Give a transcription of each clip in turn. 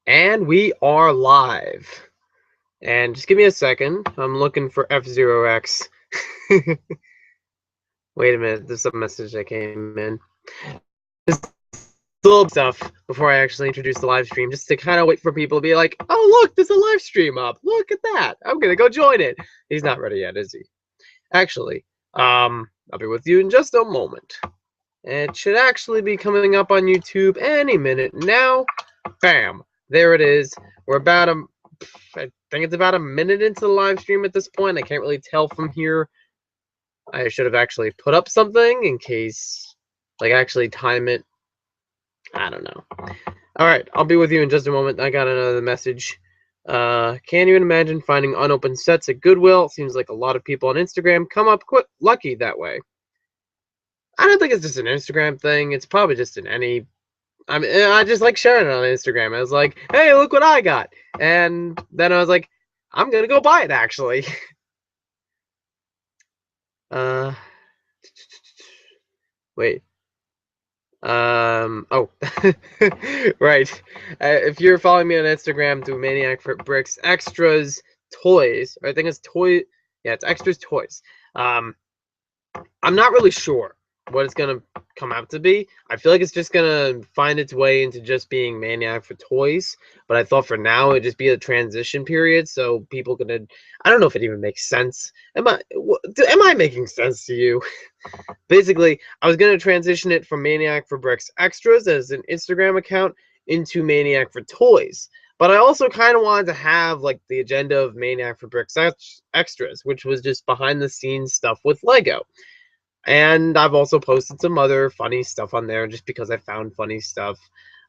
And we are live. And just give me a second. I'm looking for F0X. Wait a minute. There's a message that came in. Just a little stuff before I actually introduce the live stream, just to kind of wait for people to be like, oh, look, there's a live stream up. Look at that. I'm going to go join it. He's not ready yet, is he? Actually, I'll be with you in just a moment. It should actually be coming up on YouTube any minute now. Bam. There it is. We're about I think it's about a minute into the live stream at this point. I can't really tell from here. I should have actually put up something in case, like, actually time it. I don't know. All right, I'll be with you in just a moment. I got another message. Can you imagine finding unopened sets at Goodwill? Seems like a lot of people on Instagram come up quite lucky that way. I don't think it's just an Instagram thing. It's probably just in any. I just like sharing it on Instagram. I was like, hey, look what I got. And then I was like, I'm going to go buy it, actually. Wait. Oh. Right. If you're following me on Instagram, do Maniac for Bricks Extras Toys. Or I think it's Toy. Yeah, it's Extras Toys. I'm not really sure what it's gonna come out to be. I feel like it's just gonna find its way into just being Maniac for Toys. But I thought for now it'd just be a transition period, so people could. I don't know if it even makes sense. Am I making sense to you? Basically, I was gonna transition it from Maniac for Bricks Extras as an Instagram account into Maniac for Toys. But I also kind of wanted to have like the agenda of Maniac for Bricks Extras, which was just behind the scenes stuff with Lego. And I've also posted some other funny stuff on there just because I found funny stuff.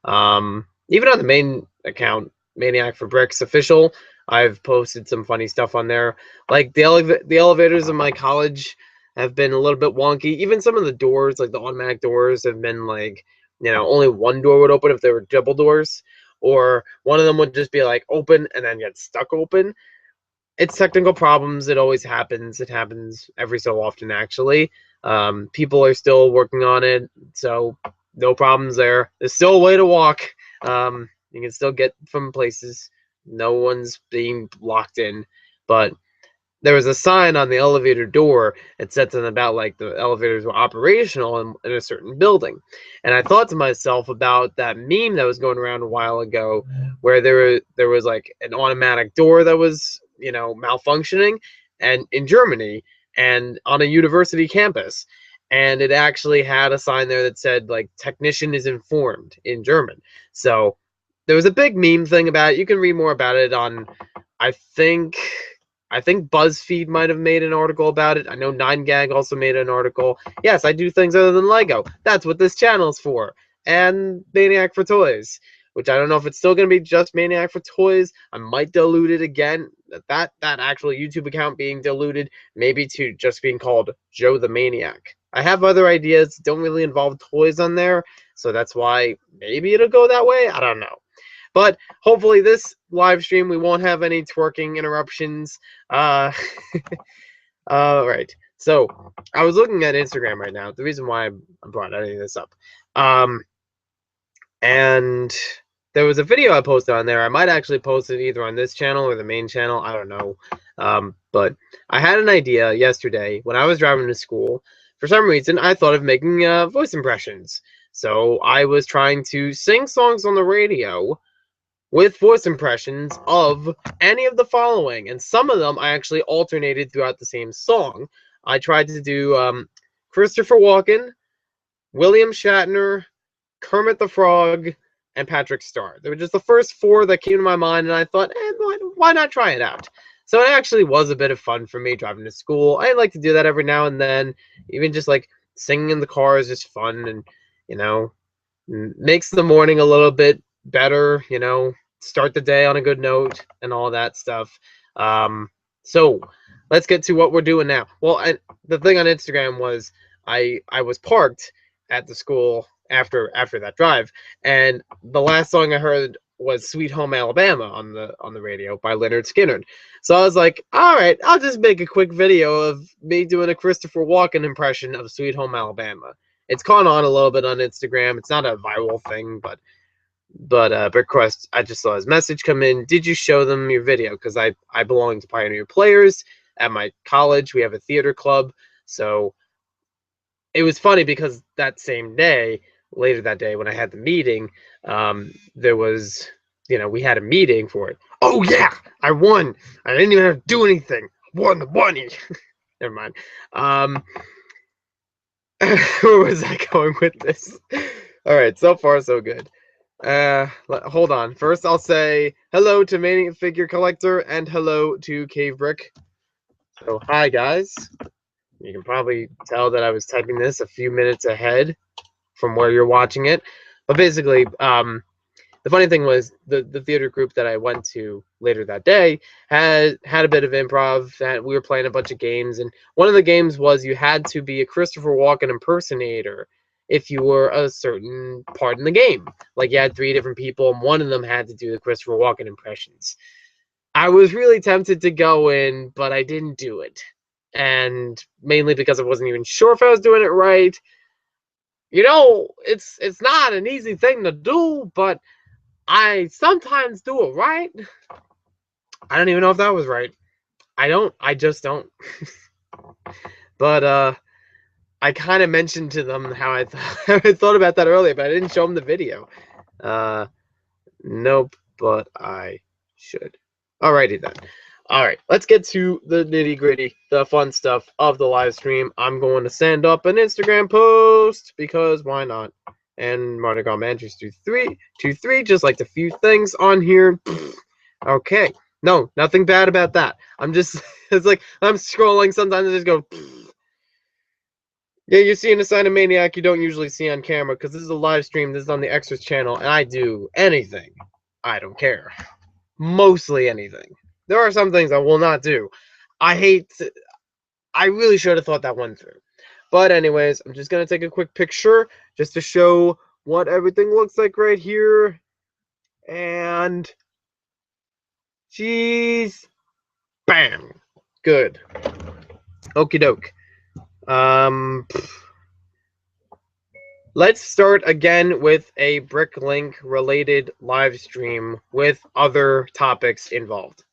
Even on the main account, Maniac for Bricks Official, I've posted some funny stuff on there. Like the elevators in my college have been a little bit wonky. Even some of the doors, like the automatic doors, have been like, only one door would open if they were double doors, or one of them would just be like open and then get stuck open. It's technical problems. It always happens. It happens every so often, actually. People are still working on it, so no problems there. There's still a way to walk. You can still get from places. No one's being locked in, but there was a sign on the elevator door that said something about like the elevators were operational in a certain building. And I thought to myself about that meme that was going around a while ago where there was like an automatic door that was, malfunctioning and in Germany and on a university campus. And it actually had a sign there that said like technician is informed in German. So there was a big meme thing about it. You can read more about it on I think BuzzFeed might have made an article about it. I know 9gag also made an article. Yes, I do things other than Lego. That's what this channel is for. And Maniac for Toys, which I don't know if it's still going to be just Maniac for Toys. I might dilute it again. That actual YouTube account being diluted, maybe to just being called Joe the Maniac. I have other ideas. Don't really involve toys on there, so that's why maybe it'll go that way. I don't know. But hopefully this live stream, we won't have any twerking interruptions. All right. So I was looking at Instagram right now. The reason why I brought any of this up. And there was a video I posted on there. I might actually post it either on this channel or the main channel. I don't know. But I had an idea yesterday when I was driving to school. For some reason, I thought of making voice impressions. So I was trying to sing songs on the radio with voice impressions of any of the following, and some of them I actually alternated throughout the same song. I tried to do Christopher Walken, William Shatner, Kermit the Frog, and Patrick Star. They were just the first four that came to my mind, and I thought, why not try it out? So it actually was a bit of fun for me driving to school. I like to do that every now and then. Even just like singing in the car is just fun, and makes the morning a little bit better, start the day on a good note and all that stuff. So let's get to what we're doing now. Well, the thing on Instagram was I was parked at the school after that drive, and the last song I heard was Sweet Home Alabama on the radio by Leonard Skinner. So I was like, all right, I'll just make a quick video of me doing a Christopher Walken impression of Sweet Home Alabama. It's caught on a little bit on Instagram. It's not a viral thing, but But BrickQuest, I just saw his message come in. Did you show them your video? Because I belong to Pioneer Players at my college. We have a theater club. So it was funny because that same day, later that day when I had the meeting, there was, we had a meeting for it. Oh yeah, I won. I didn't even have to do anything. I won the money. Never mind. Where was I going with this? All right, so far so good. Hold on. First, I'll say hello to Maniac Figure Collector and hello to Cave Brick. So, hi guys. You can probably tell that I was typing this a few minutes ahead from where you're watching it. But basically, the funny thing was the theater group that I went to later that day had a bit of improv. That we were playing a bunch of games, and one of the games was you had to be a Christopher Walken impersonator if you were a certain part in the game. Like you had 3 different people, and one of them had to do the Christopher Walken impressions. I was really tempted to go in, but I didn't do it, and mainly because I wasn't even sure if I was doing it right. It's not an easy thing to do, but I sometimes do it right. I don't even know if that was right. I just don't. But I kind of mentioned to them how I thought about that earlier, but I didn't show them the video. Nope, but I should. Alrighty then. Alright, let's get to the nitty gritty, the fun stuff of the live stream. I'm going to send up an Instagram post because why not? And Mardi Gras Managers 23, just like the few things on here. Okay, no, nothing bad about that. I'm just, it's like I'm scrolling. Sometimes I just go. Yeah, you're seeing a sign of Maniac you don't usually see on camera because this is a live stream. This is on the Extras channel, and I do anything. I don't care. Mostly anything. There are some things I will not do. I really should have thought that one through. But anyways, I'm just going to take a quick picture just to show what everything looks like right here. And jeez. Bam. Good. Okie doke. Let's start again with a BrickLink related live stream with other topics involved.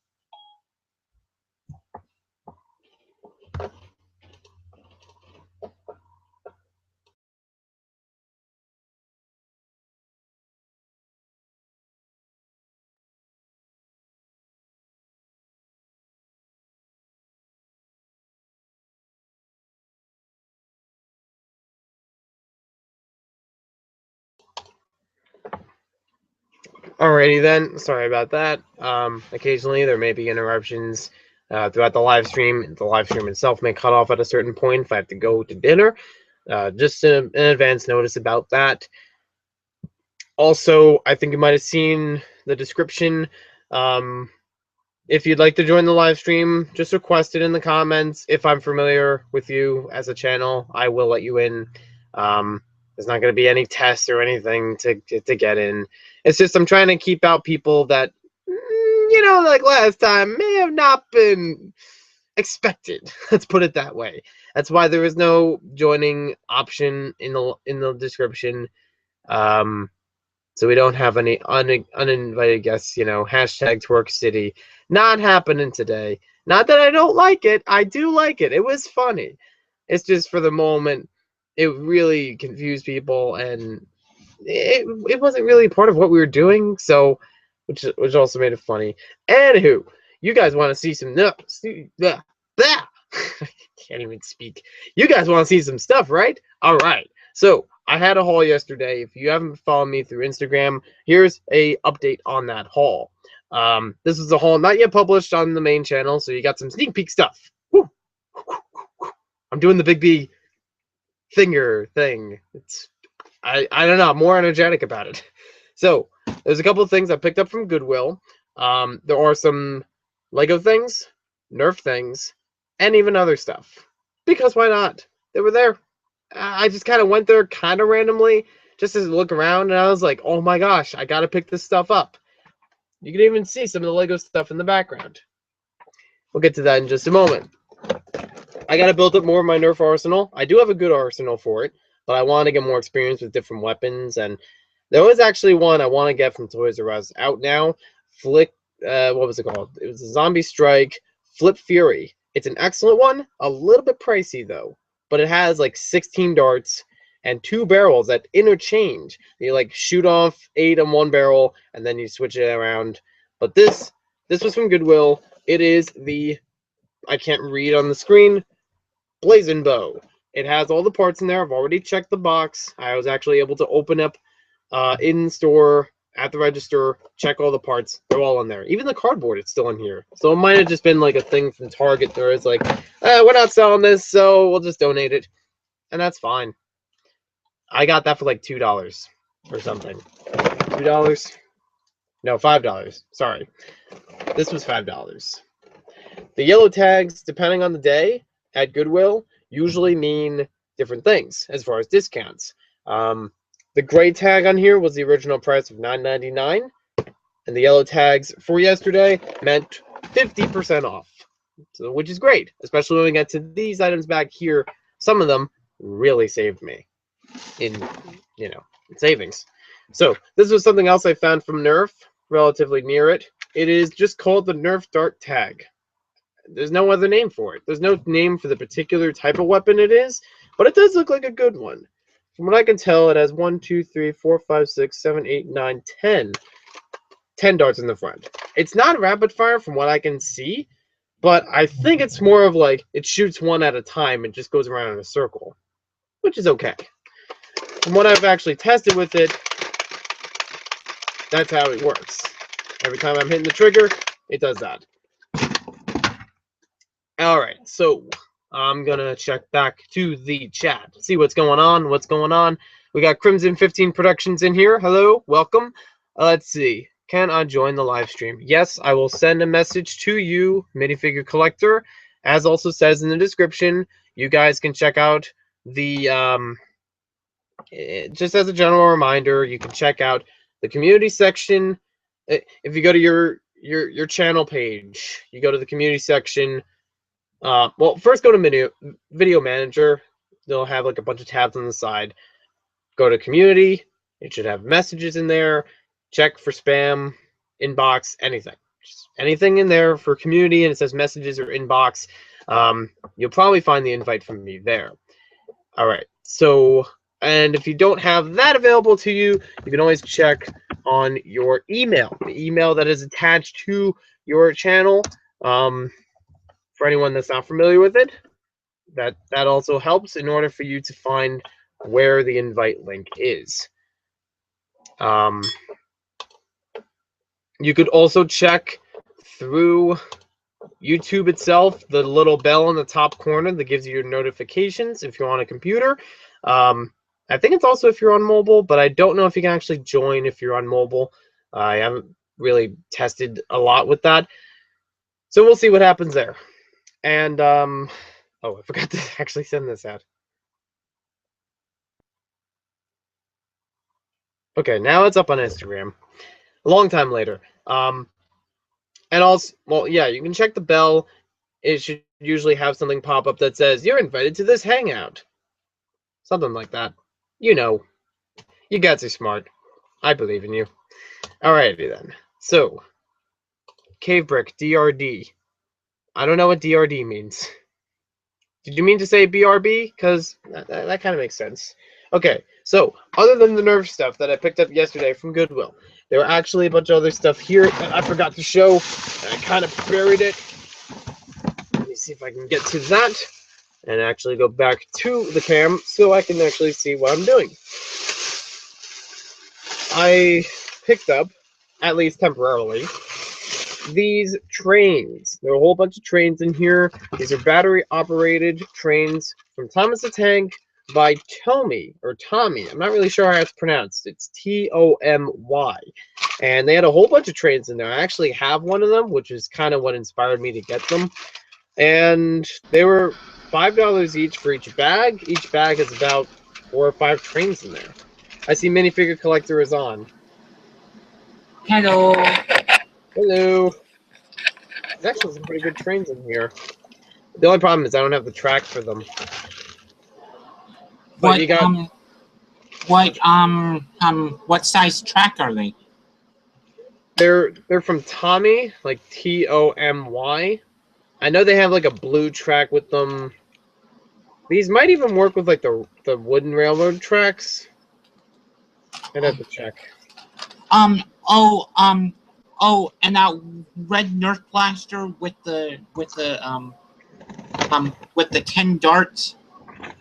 Alrighty then, sorry about that. Occasionally there may be interruptions throughout the live stream. The live stream itself may cut off at a certain point if I have to go to dinner. Just an advance notice about that. Also, I think you might have seen the description. If you'd like to join the live stream, just request it in the comments. If I'm familiar with you as a channel, I will let you in. There's not going to be any tests or anything to get in. It's just I'm trying to keep out people that, like last time, may have not been expected. Let's put it that way. That's why there is no joining option in the description. So we don't have any uninvited guests, hashtag Twerk City. Not happening today. Not that I don't like it. I do like it. It was funny. It's just for the moment, it really confused people, and it wasn't really part of what we were doing, so which also made it funny. Anywho, you guys want to see some I can't even speak. You guys want to see some stuff, right? All right. So I had a haul yesterday. If you haven't followed me through Instagram, here's a update on that haul. This is a haul not yet published on the main channel, so you got some sneak peek stuff. Woo. I'm doing the Big B finger thing. I don't know, I'm more energetic about it. So there's a couple of things I picked up from Goodwill. There are some Lego things, Nerf things, and even other stuff. Because why not? They were there. I just kind of went there kind of randomly just to look around, and I was like, oh my gosh, I gotta pick this stuff up. You can even see some of the Lego stuff in the background. We'll get to that in just a moment. I gotta build up more of my Nerf arsenal. I do have a good arsenal for it, but I want to get more experience with different weapons, and There was actually one I want to get from Toys R Us out now. What was it called? It was a Zombie Strike Flip Fury. It's an excellent one, a little bit pricey though, but it has like 16 darts and 2 barrels that interchange. You like shoot off 8 on one barrel and then you switch it around. But this was from Goodwill. It is the, I can't read on the screen, Blazing Bow. It has all the parts in there. I've already checked the box. I was actually able to open up in store at the register, check all the parts. They're all in there. Even the cardboard, it's still in here. So it might have just been like a thing from Target where it's like, we're not selling this, so we'll just donate it. And that's fine. I got that for like $2 or something. $2? No, $5. Sorry. This was $5. The yellow tags, depending on the day at Goodwill, usually mean different things as far as discounts. The gray tag on here was the original price of $9.99, and the yellow tags for yesterday meant 50% off, so, which is great, especially when we get to these items back here. Some of them really saved me in savings. So this was something else I found from Nerf, relatively near it. It is just called the Nerf Dart Tag. There's no other name for it. There's no name for the particular type of weapon it is, but it does look like a good one. From what I can tell, it has 1, 2, 3, 4, 5, 6, 7, 8, 9, 10. 10 darts in the front. It's not rapid fire from what I can see, but I think it's more of like it shoots one at a time and just goes around in a circle, which is okay. From what I've actually tested with it, that's how it works. Every time I'm hitting the trigger, it does that. Alright, so I'm gonna check back to the chat, see what's going on. We got Crimson 15 Productions in here. Hello, welcome. Let's see. Can I join the live stream? Yes, I will send a message to you, minifigure collector. As also says in the description, you guys can check out the just as a general reminder, you can check out the community section. If you go to your channel page, you go to the community section. Well, first go to video manager. They'll have like a bunch of tabs on the side. Go to community. It should have messages in there. Check for spam, inbox, anything. Just anything in there for community, and it says messages or inbox. You'll probably find the invite from me there. All right. So, and if you don't have that available to you, you can always check on your email, the email that is attached to your channel. For anyone that's not familiar with it, that also helps in order for you to find where the invite link is. You could also check through YouTube itself, the little bell in the top corner that gives you your notifications if you're on a computer. I think it's also if you're on mobile, but I don't know if you can actually join if you're on mobile. I haven't really tested a lot with that. So we'll see what happens there. And, oh, I forgot to actually send this out. Okay, now it's up on Instagram. A long time later. And also, well, yeah, you can check the bell. It should usually have something pop up that says, you're invited to this hangout. Something like that. You know. You guys are smart. I believe in you. Alrighty then. So, Cave Brick, DRD. I don't know what DRD means. Did you mean to say BRB? Because that kind of makes sense. Okay, so other than the Nerf stuff that I picked up yesterday from Goodwill, there were actually a bunch of other stuff here that I forgot to show. And I kind of buried it. Let me see if I can get to that and actually go back to the cam so I can actually see what I'm doing. I picked up, at least temporarily, these trains. There are a whole bunch of trains in here. These are battery-operated trains from Thomas the Tank by Tommy, or Tommy. I'm not really sure how it's pronounced. It's T-O-M-Y. And they had a whole bunch of trains in there. I actually have one of them, which is kind of what inspired me to get them. And they were $5 each for each bag. Each bag has about 4 or 5 trains in there. I see Minifigure Collector is on. Hello. Hello. There's actually some pretty good trains in here. The only problem is I don't have the track for them. But you got what size track are they? They're from Tommy, like Tomy. I know they have like a blue track with them. These might even work with like the wooden railroad tracks. I'd have to check. And that red Nerf blaster with the 10 darts.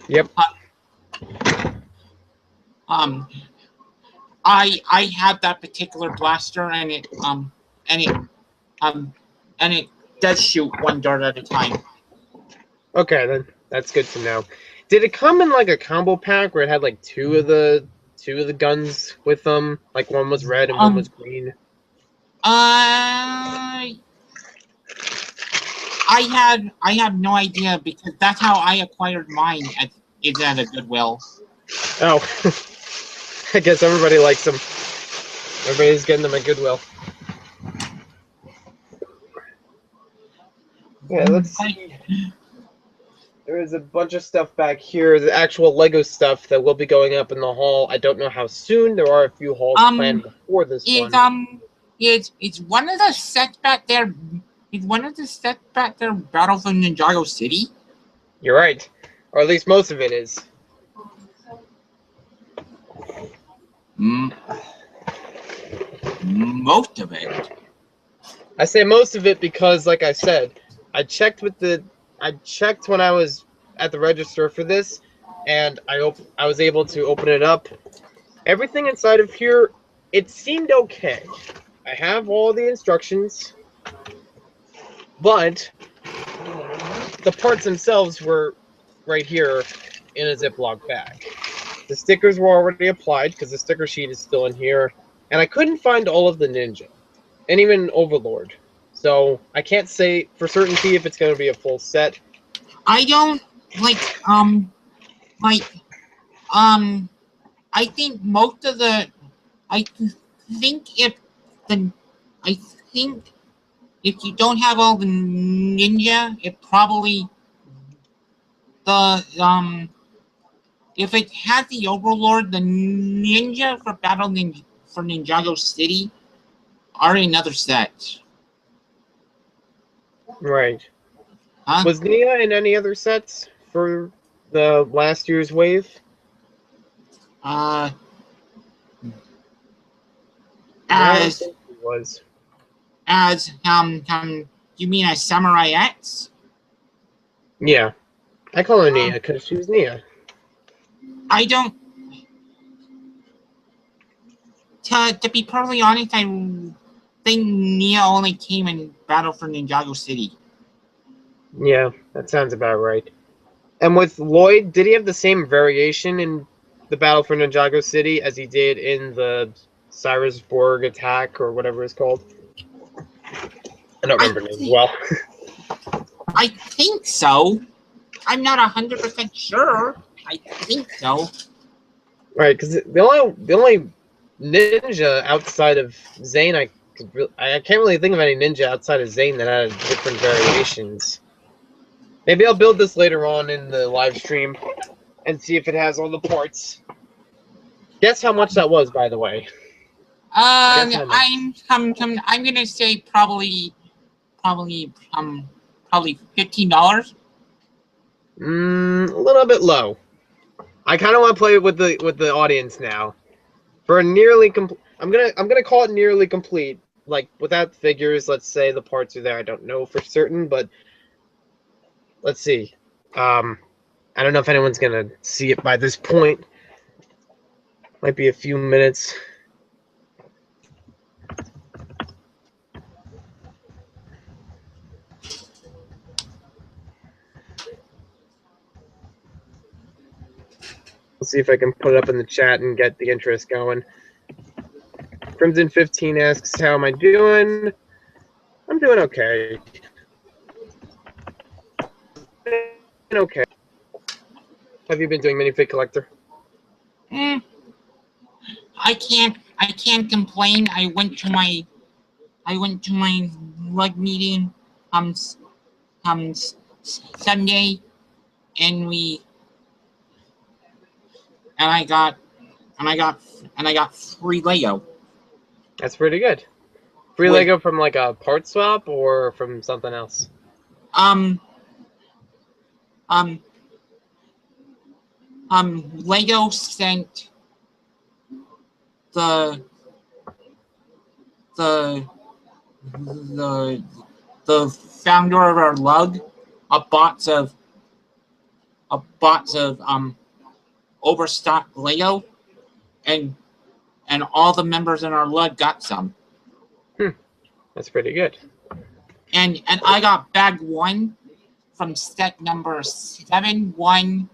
Yep. I have that particular blaster, and it does shoot 1 dart at a time. Okay, then that's good to know. Did it come in like a combo pack where it had like two of the guns with them? Like one was red and one was green. I have no idea, because that's how I acquired mine at a Goodwill. Oh, I guess everybody likes them. Everybody's getting them at Goodwill. Yeah, let's see. There is a bunch of stuff back here, the actual Lego stuff that will be going up in the hall. I don't know how soon. There are a few halls planned before this one. Is one of the sets back there? Is one of the sets back there Battle for Ninjago City? You're right, or at least most of it is. Most of it. I say most of it because, like I said, I checked when I was at the register for this, and I was able to open it up. Everything inside of here, it seemed okay. I have all the instructions, but the parts themselves were right here in a Ziploc bag. The stickers were already applied because the sticker sheet is still in here, and I couldn't find all of the Ninja, and even Overlord. So I can't say for certainty if it's going to be a full set. I don't I think most of the I think if you don't have all the Ninja, it probably if it has the Overlord, the Ninja for for Ninjago City are another set. Right. Huh? Was Nia in any other sets for the last year's wave? As He was. You mean as Samurai X? Yeah. I call her Nia because she was Nia. I don't. To be perfectly honest, I think Nia only came in Battle for Ninjago City. Yeah, that sounds about right. And with Lloyd, did he have the same variation in the Battle for Ninjago City as he did in the Cyrusburg attack or whatever it's called? I don't remember names well. I think so. I'm not 100% sure. I think so. Right, because the only ninja outside of Zane, I can't really think of any ninja outside of Zane that had different variations. Maybe I'll build this later on in the live stream and see if it has all the parts. Guess how much that was, by the way. I'm gonna say probably $15. A little bit low. I kind of want to play it with the audience now. For a nearly complete, I'm gonna call it nearly complete. Like without figures, let's say the parts are there. I don't know for certain, but let's see. I don't know if anyone's gonna see it by this point. Might be a few minutes. Let's see if I can put it up in the chat and get the interest going. Crimson15 asks, how am I doing? I'm doing okay. Okay. Have you been doing minifig collector? I can't complain. I went to my rug meeting Sunday, and I got and I got free Lego. That's pretty good. Free With Lego from like a part swap or from something else? um um Lego sent the the the founder of our lug a box of overstocked Lego, and all the members in our lug got some. That's pretty good. And I got bag 1 from set number 7-1.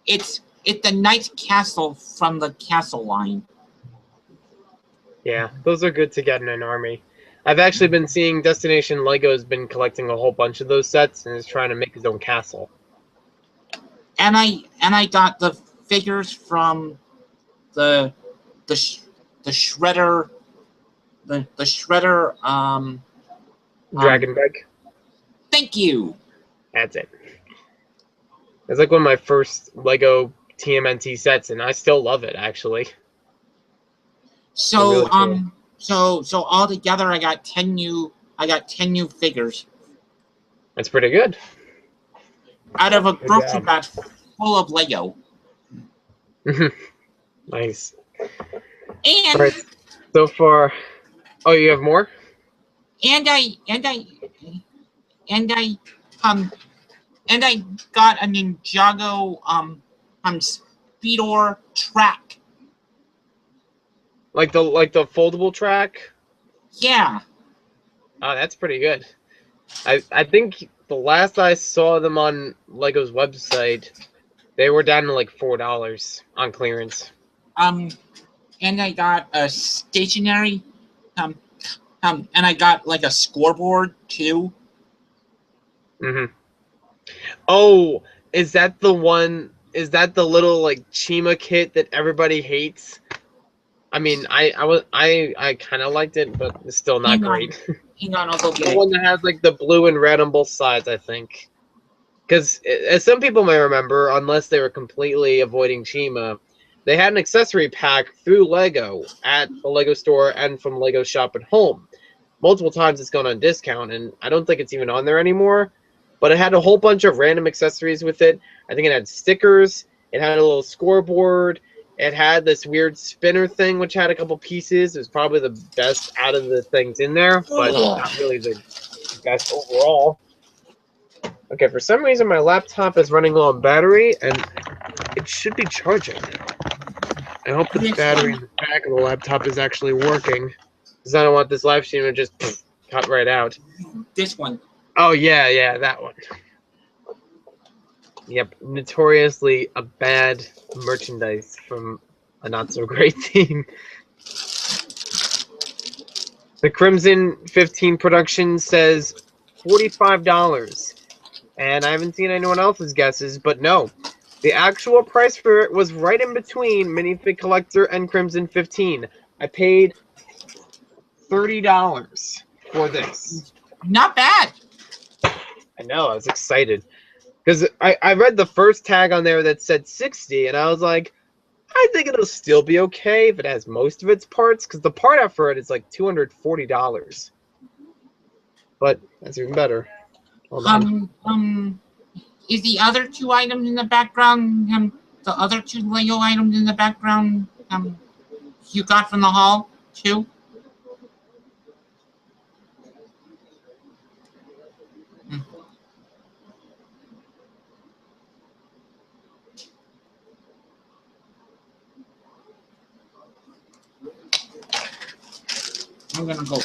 It's the Knight's Castle from the Castle line. Yeah, those are good to get in an army. I've actually been seeing Destination Lego's been collecting a whole bunch of those sets and is trying to make his own castle. And I got the figures from the shredder Dragon Bag. Thank you. That's it. It's like one of my first Lego TMNT sets, and I still love it actually. So really cool. so all together I got 10 new figures That's pretty good. out of a Good grocery job. bag full of Lego. Nice. And All right. So far, oh, you have more? and I got a Ninjago Speedor track. Like the foldable track? Yeah. Oh, that's pretty good. I think the last I saw them on Lego's website, they were down to like $4 on clearance. And I got a stationary and I got like a scoreboard too. Oh, is that the one? Is that the little like Chima kit that everybody hates? I mean, I kind of liked it, but it's still not great. Hang on, I'll go get The it. one that has like the blue and red on both sides, I think. Because as some people may remember, unless they were completely avoiding Chima, they had an accessory pack through Lego at the Lego store and from Lego Shop at Home. Multiple times it's gone on discount, and I don't think it's even on there anymore. But it had a whole bunch of random accessories with it. I think it had stickers. It had a little scoreboard. It had this weird spinner thing, which had a couple pieces. It was probably the best out of the things in there, but not really the best overall. Okay, for some reason my laptop is running low on battery, and it should be charging. I hope the battery in the back of the laptop is actually working, because I don't want this live stream to just cut right out. This one. Oh, yeah, that one. Yep, notoriously a bad merchandise from a not-so-great team. The Crimson 15 production says $45. And I haven't seen anyone else's guesses, but no. The actual price for it was right in between Minifig Collector and Crimson 15. I paid $30 for this. Not bad. I know, I was excited. Because I read the first tag on there that said 60, and I was like, I think it'll still be okay if it has most of its parts, because the part out for it is like $240. But that's even better. Hold on. Is the other 2 items in the background, the other 2 Lego items in the background, you got from the hall too? I'm gonna go.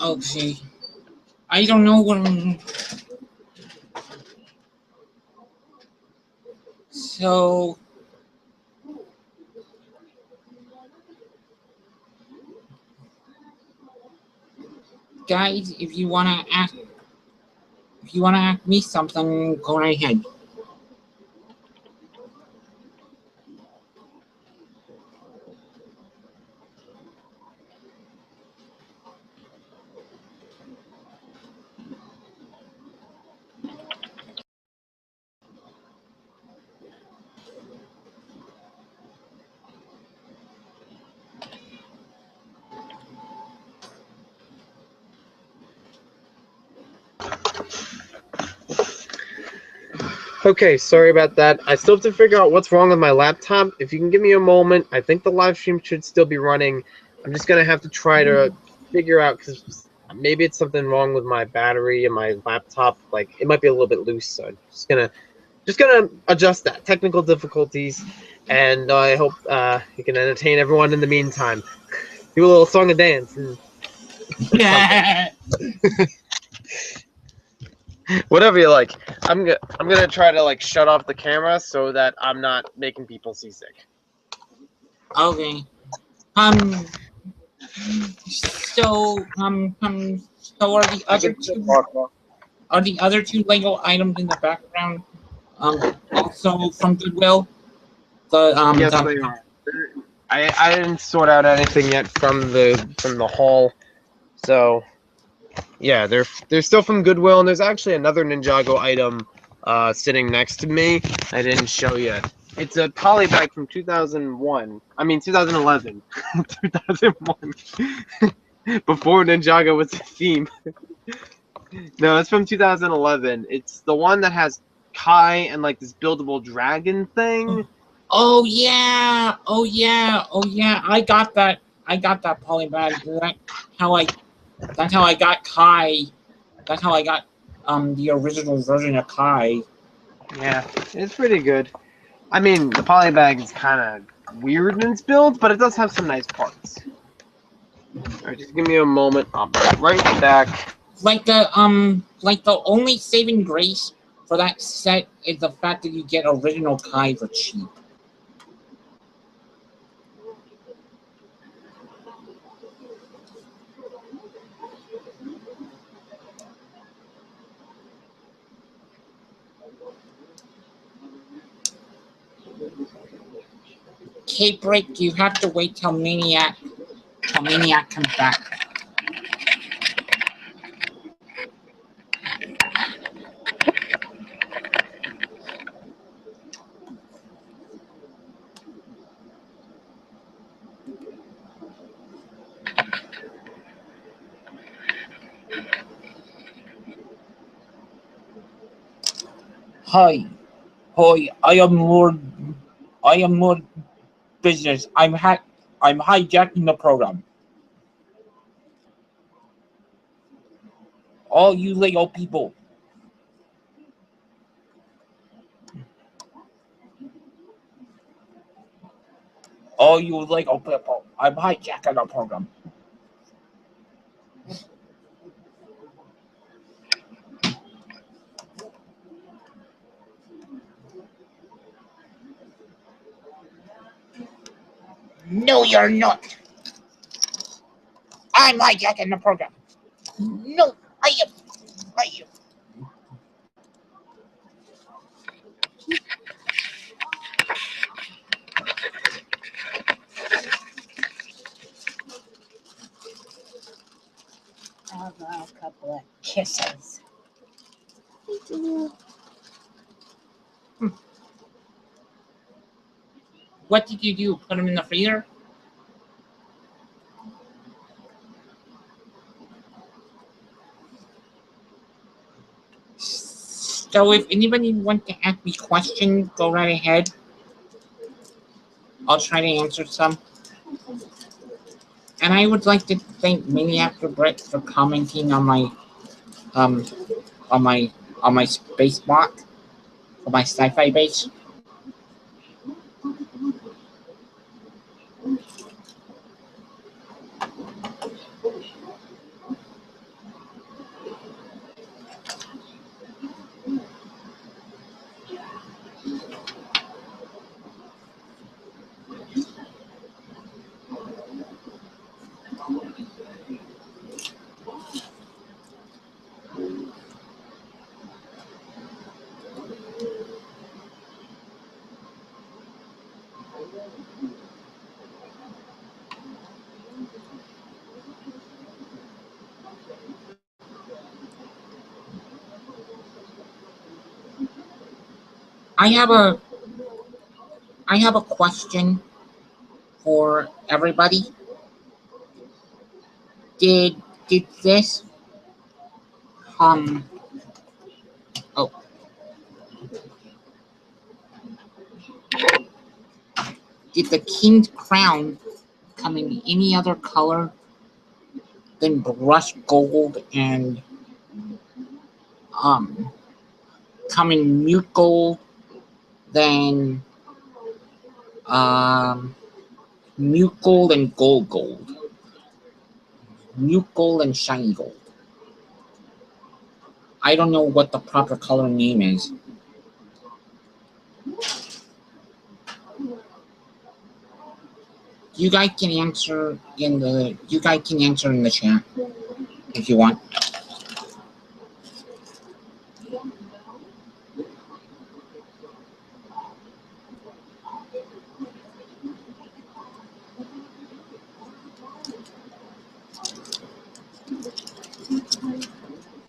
Okay. I don't know what I'm... So guys, if you wanna ask me something, go right ahead. Okay, sorry about that. I still have to figure out what's wrong with my laptop. If you can give me a moment, I think the live stream should still be running. I'm just gonna have to try to figure out, because maybe it's something wrong with my battery and my laptop. Like, it might be a little bit loose, so I'm just gonna adjust that. Technical difficulties, and I hope you can entertain everyone in the meantime. Do a little song and dance and Yeah. whatever you like. I'm gonna try to like shut off the camera so that I'm not making people seasick. Okay. So are the other two Lego items in the background also from Goodwill? Yes, they are. I didn't sort out anything yet from the haul, so yeah, they're still from Goodwill, and there's actually another Ninjago item sitting next to me I didn't show yet. It's a poly bag from 2001. I mean 2011. 2001. Before Ninjago was a theme. No, it's from 2011. It's the one that has Kai and like this buildable dragon thing. Oh yeah! Oh yeah! Oh yeah! I got that poly bag. That's how I got Kai. That's how I got the original version of Kai. Yeah, it's pretty good. I mean, the poly bag is kind of weird in its build, but it does have some nice parts. Alright, just give me a moment. I'll be right back. Like the only saving grace for that set is the fact that you get original Kai for cheap. Cape Break, you have to wait till Maniac comes back. Hi, I am Lord Business. I'm hijacking the program. All you Lego people. All you Lego people. I'm hijacking the program. No, you're not. I'm hijacking the program. No, I am. I'll go a couple of kisses. What did you do? Put them in the freezer? So if anybody wants to ask me questions, go right ahead. I'll try to answer some. And I would like to thank Maniac for Brett for commenting on my on my space block for my sci-fi base. I have a question for everybody. Did this oh, did the king's crown come in any other color than brushed gold and come in mute gold, then mute gold and gold, mute gold and shiny gold? I don't know what the proper color name is. You guys can answer in the chat if you want.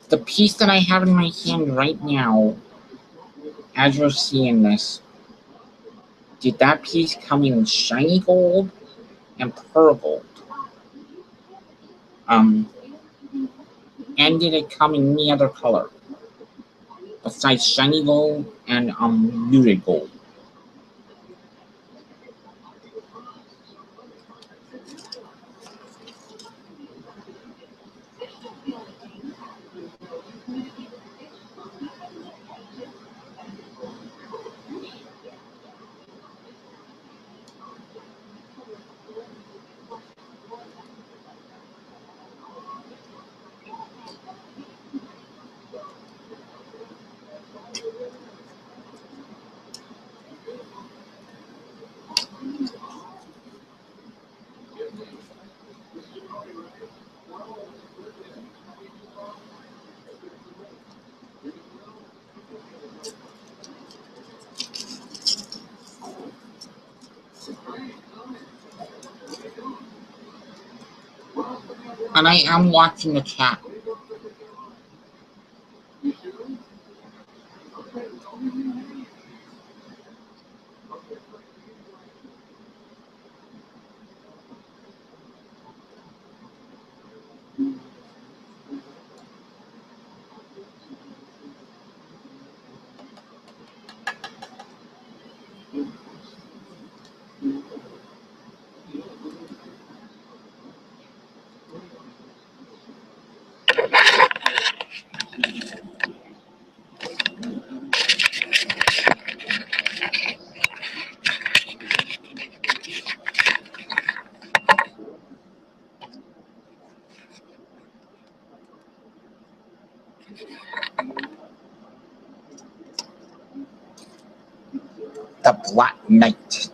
The piece that I have in my hand right now, as you're seeing this, did that piece come in shiny gold and pearl gold? And did it come in any other color besides shiny gold and muted gold? And I am watching the chat. The Black Knight.